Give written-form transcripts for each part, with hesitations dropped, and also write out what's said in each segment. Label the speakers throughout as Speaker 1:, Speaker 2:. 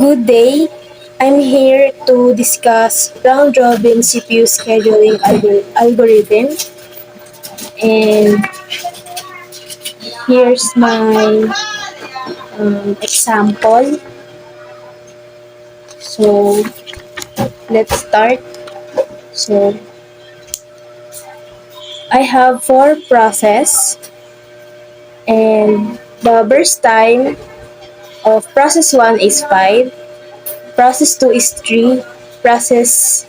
Speaker 1: Good day. I'm here to discuss round-robin CPU scheduling algorithm. And here's my example. So let's start. So I have 4 process, and the burst time of process 1 is 5, process 2 is 3, process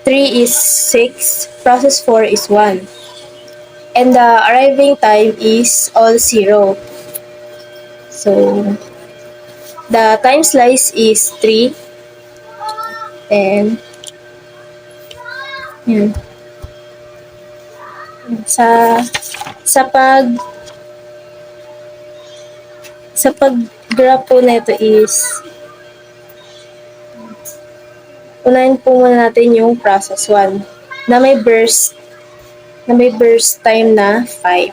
Speaker 1: 3 is 6, process 4 is 1. And the arriving time is all 0. So the time slice is 3, and yun. Sa sa pag sa pag-graph po nito is unahin po muna natin yung process 1 na may burst time na 5.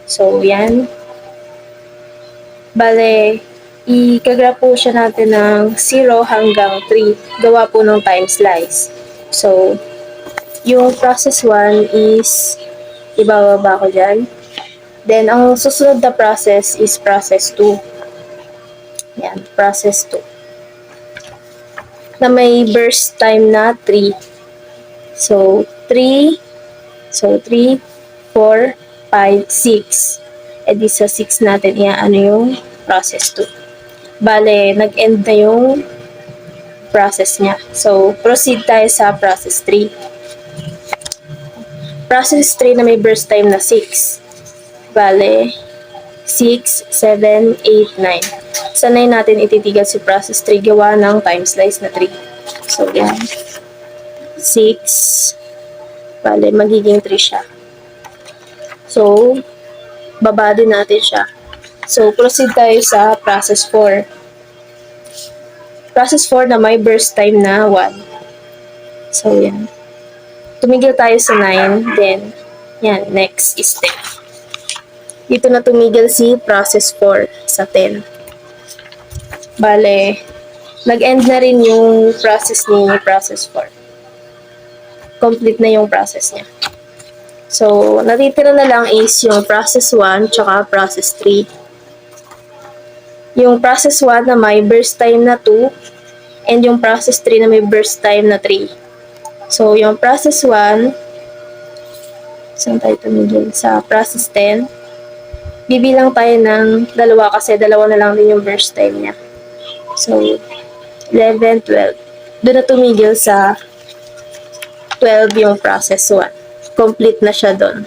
Speaker 1: So yan. Bale, i-graph po siya natin ng 0 hanggang 3 gawa po ng time slice. So yung process 1 is ibababa ko dyan. Then, ang susunod na process is process 2. Yan, process 2. Na may burst time na 3. So, 3, 4, 5, 6. E di sa 6 natin, ano yung process 2. Bale, nag-end na yung process niya. So, proceed tayo sa process 3. Process 3 na may burst time na 6. Bale, 6, 7, 8, 9. Sa 9 natin ititigan si process 3 gawa ng time slice na 3. So, yan. 6. Bale, magiging 3 siya. So, baba din natin siya. So, proceed tayo sa process 4. Process 4 na may burst time na 1. So, yan. Tumigil tayo sa 9. Then, yan. Next is 10. Dito na tumigil si process 4 sa 10. Bale, nag-end na rin yung process ni process 4. Complete na yung process niya. So, natitira na lang is yung process 1 tsaka process 3. Yung process 1 na may burst time na 2 and yung process 3 na may burst time na 3. So, yung process 1, saan tayo tumigil? Sa process 10. Bibilang tayo ng dalawa kasi dalawa na lang din yung burst time niya. So, 11, 12. Doon na tumigil sa 12 yung process 1. Complete na siya doon.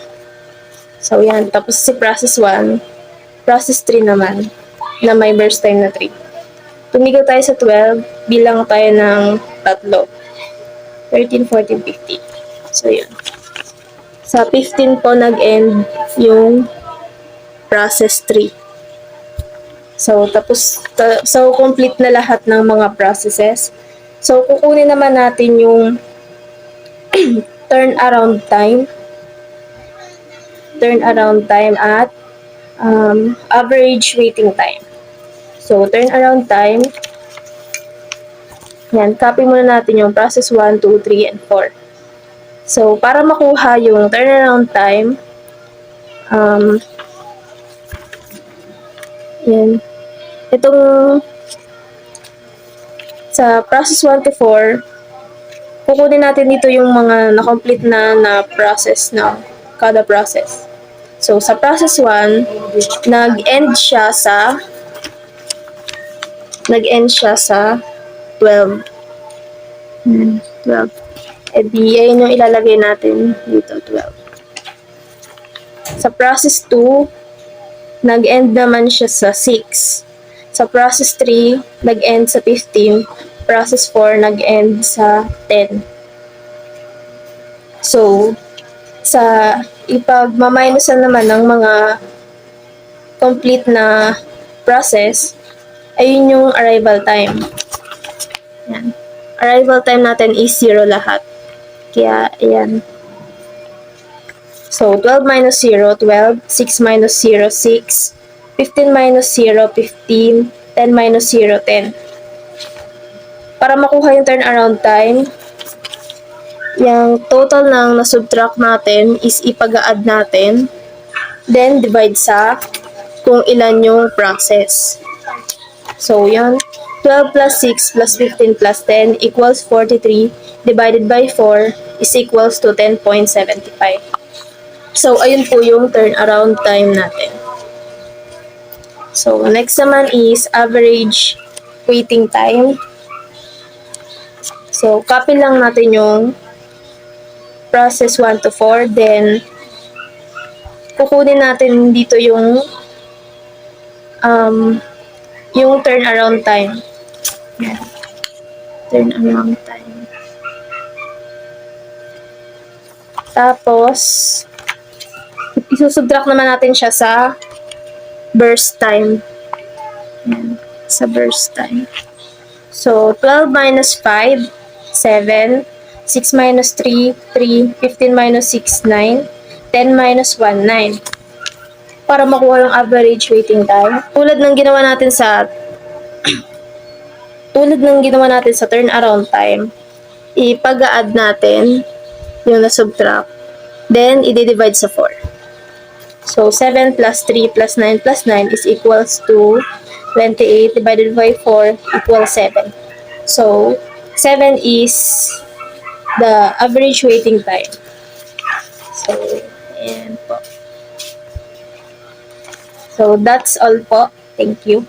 Speaker 1: So, yan. Tapos si process 1, process 3 naman, na may burst time na 3. Tumigil tayo sa 12, bilang tayo ng 3. 13, 14, 15. So, yun. Sa 15 po nag-end yung process 3. So, complete na lahat ng mga processes. So, kukunin naman natin yung turnaround time. Turnaround time at average waiting time. So, turnaround time, yan, copy muna natin yung process 1, 2, 3, and 4. So, para makuha yung turnaround time, yan. Itong sa process 1 to 4, kukunin natin dito yung mga na-complete na process na kada process. So, sa process 1, nag-end siya sa 12. 12. E di, ayun yung ilalagay natin dito, 12. Sa process 2, nag-end naman siya sa 6. Sa process 3, nag-end sa 15. Process 4, nag-end sa 10. So, sa ipagmaminusan naman ng mga complete na process, ayun yung arrival time. Yan. Arrival time natin is 0 lahat. Kaya, ayan. So, 12 minus 0, 12. 6 minus 0, 6. 15 minus 0, 15. 10 minus 0, 10. Para makuha yung turnaround time, yung total ng na-subtract natin is ipag-add natin, then divide sa kung ilan yung process. So, yun. 12 plus 6 plus 15 plus 10 equals 43 divided by 4 is equals to 10.75. So, ayun po yung turnaround time natin. So, next naman is average waiting time. So, copy lang natin yung process 1 to 4. Then, kukunin natin dito yung turnaround time. Yan. Turnaround time. Tapos, isusubtract naman natin siya sa burst time. Yan. Sa burst time. So, 12 minus 5, 7. 6 minus 3, 3. 15 minus 6, 9. 10 minus 1, 9. Para makuha yung average waiting time. Tulad ng ginawa natin sa turnaround time, ipag-add natin yung na-subtract. Then, i-divide sa 4. So, 7 plus 3 plus 9 plus 9 is equals to 28 divided by 4 equals 7. So, 7 is the average waiting time. So, ayan po. So, that's all po. Thank you.